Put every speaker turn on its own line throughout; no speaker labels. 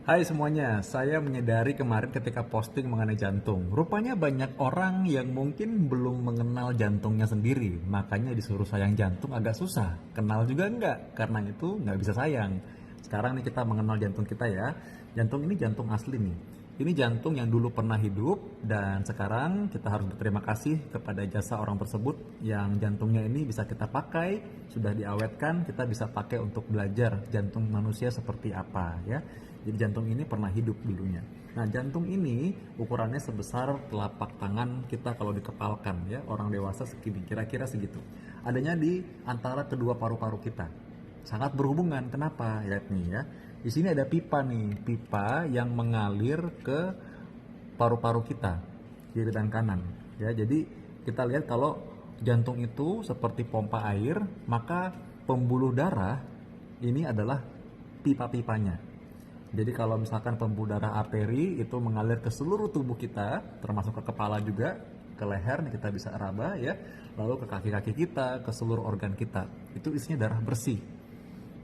Hai semuanya, saya menyadari kemarin ketika posting mengenai jantung. Rupanya banyak orang yang mungkin belum mengenal jantungnya sendiri, makanya disuruh sayang jantung agak susah. Kenal juga enggak, karena itu nggak bisa sayang. Sekarang nih kita mengenal jantung kita ya. Jantung ini jantung asli nih. Ini jantung yang dulu pernah hidup dan sekarang kita harus berterima kasih kepada jasa orang tersebut yang jantungnya ini bisa kita pakai, sudah diawetkan, kita bisa pakai untuk belajar jantung manusia seperti apa ya. Jadi jantung ini pernah hidup dulunya. Nah, jantung ini ukurannya sebesar telapak tangan kita kalau dikepalkan ya, orang dewasa segini, kira-kira segitu. Adanya di antara kedua paru-paru kita. Sangat berhubungan. Kenapa? Lihat nih ya. Di sini ada pipa nih, pipa yang mengalir ke paru-paru kita, kiri dan kanan. Ya, jadi kita lihat kalau jantung itu seperti pompa air, maka pembuluh darah ini adalah pipa-pipanya. Jadi kalau misalkan pembuluh darah arteri itu mengalir ke seluruh tubuh kita, termasuk ke kepala juga, ke leher nih kita bisa raba ya, lalu ke kaki-kaki kita, ke seluruh organ kita. Itu isinya darah bersih.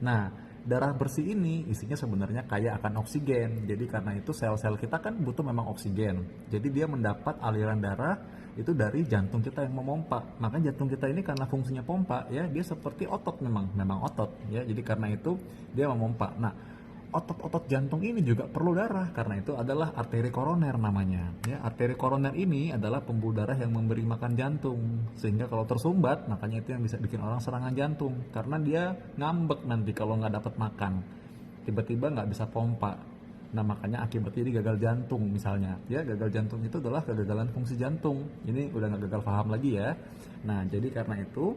Nah, darah bersih ini isinya sebenarnya kaya akan oksigen. Jadi karena itu sel-sel kita kan butuh memang oksigen. Jadi dia mendapat aliran darah itu dari jantung kita yang memompa. Makanya jantung kita ini karena fungsinya pompa ya, dia seperti otot memang otot ya. Jadi karena itu dia memompa. Nah, otot-otot jantung ini juga perlu darah, karena itu adalah arteri koroner namanya ya. Arteri koroner ini adalah pembuluh darah yang memberi makan jantung, sehingga kalau tersumbat, makanya itu yang bisa bikin orang serangan jantung, karena dia ngambek nanti kalau nggak dapat makan, tiba-tiba nggak bisa pompa. Nah, makanya akibatnya jadi gagal jantung misalnya ya. Gagal jantung itu adalah kegagalan fungsi jantung. Ini udah nggak gagal paham lagi ya. Nah, jadi karena itu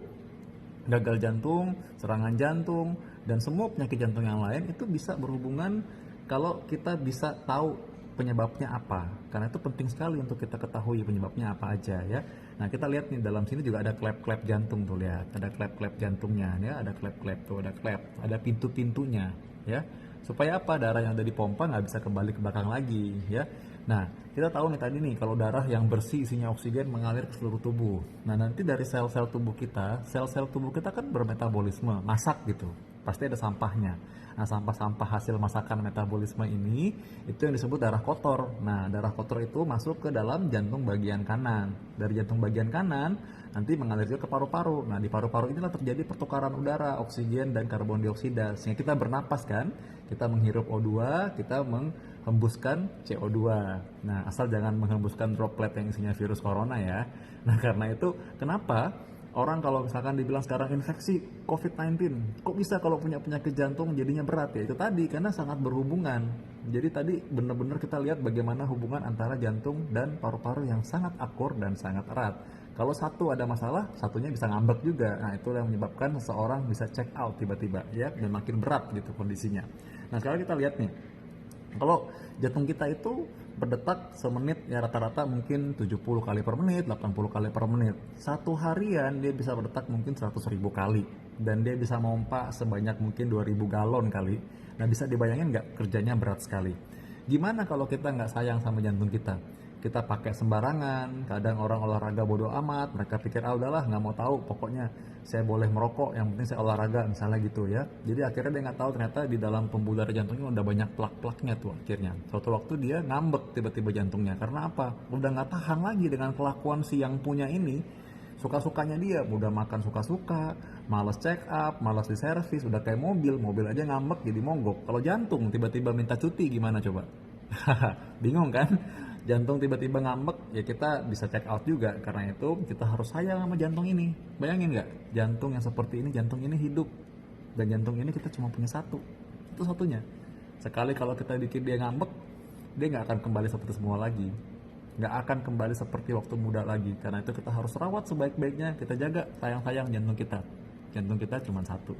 gagal jantung, serangan jantung, dan semua penyakit jantung yang lain itu bisa berhubungan kalau kita bisa tahu penyebabnya apa. Karena itu penting sekali untuk kita ketahui penyebabnya apa aja ya. Nah, kita lihat nih dalam sini juga ada klep-klep jantung tuh, lihat. Ada klep-klep jantungnya ya, ada klep-klep tuh, ada klep, ada pintu-pintunya ya. Supaya apa? Darah yang ada di pompa nggak bisa kembali ke belakang lagi ya. Nah, kita tahu nih tadi nih kalau darah yang bersih isinya oksigen mengalir ke seluruh tubuh. Nah, nanti dari sel-sel tubuh kita, sel-sel tubuh kita kan bermetabolisme, masak gitu. Pasti ada sampahnya. Nah, sampah-sampah hasil masakan metabolisme ini itu yang disebut darah kotor. Nah, darah kotor itu masuk ke dalam jantung bagian kanan. Dari jantung bagian kanan nanti mengalir juga ke paru-paru. Nah, di paru-paru inilah terjadi pertukaran udara, oksigen dan karbon dioksida. Sehingga kita bernapas kan, kita menghirup O2, kita menghembuskan CO2. Nah, asal jangan menghembuskan droplet yang isinya virus corona ya. Nah, karena itu kenapa orang kalau misalkan dibilang sekarang infeksi COVID-19, kok bisa kalau punya penyakit jantung jadinya berat ya? Itu tadi, karena sangat berhubungan. Jadi tadi benar-benar kita lihat bagaimana hubungan antara jantung dan paru-paru yang sangat akur dan sangat erat. Kalau satu ada masalah, satunya bisa ngambek juga. Nah, itu yang menyebabkan seseorang bisa check out tiba-tiba ya, dan makin berat gitu kondisinya. Nah, sekarang kita lihat nih, kalau jantung kita itu berdetak semenit ya rata-rata mungkin 70 kali per menit, 80 kali per menit. Satu harian dia bisa berdetak mungkin 100.000 kali. Dan dia bisa mompa sebanyak mungkin 2000 galon kali. Nah, bisa dibayangin nggak, kerjanya berat sekali. Gimana kalau kita nggak sayang sama jantung kita? Kita pakai sembarangan, kadang orang olahraga bodo amat, mereka pikir ah udahlah nggak mau tahu, pokoknya saya boleh merokok, yang penting saya olahraga misalnya gitu ya. Jadi akhirnya dia nggak tahu ternyata di dalam pembuluh darah jantungnya udah banyak plak-plaknya tuh akhirnya. Suatu waktu dia ngambek tiba-tiba jantungnya, karena apa? Udah nggak tahan lagi dengan kelakuan si yang punya ini, suka-sukanya dia, udah makan suka-suka, malas check up, malas di servis, udah kayak mobil aja ngambek jadi monggok. Kalau jantung tiba-tiba minta cuti gimana coba? Bingung kan? Jantung tiba-tiba ngambek ya, kita bisa check out juga. Karena itu kita harus sayang sama jantung ini. Bayangin nggak, jantung yang seperti ini, jantung ini hidup, dan jantung ini kita cuma punya satu, itu satunya. Sekali kalau kita bikin dia ngambek, dia nggak akan kembali seperti semua lagi, nggak akan kembali seperti waktu muda lagi. Karena itu kita harus rawat sebaik-baiknya, kita jaga sayang-sayang jantung kita. Jantung kita cuma satu.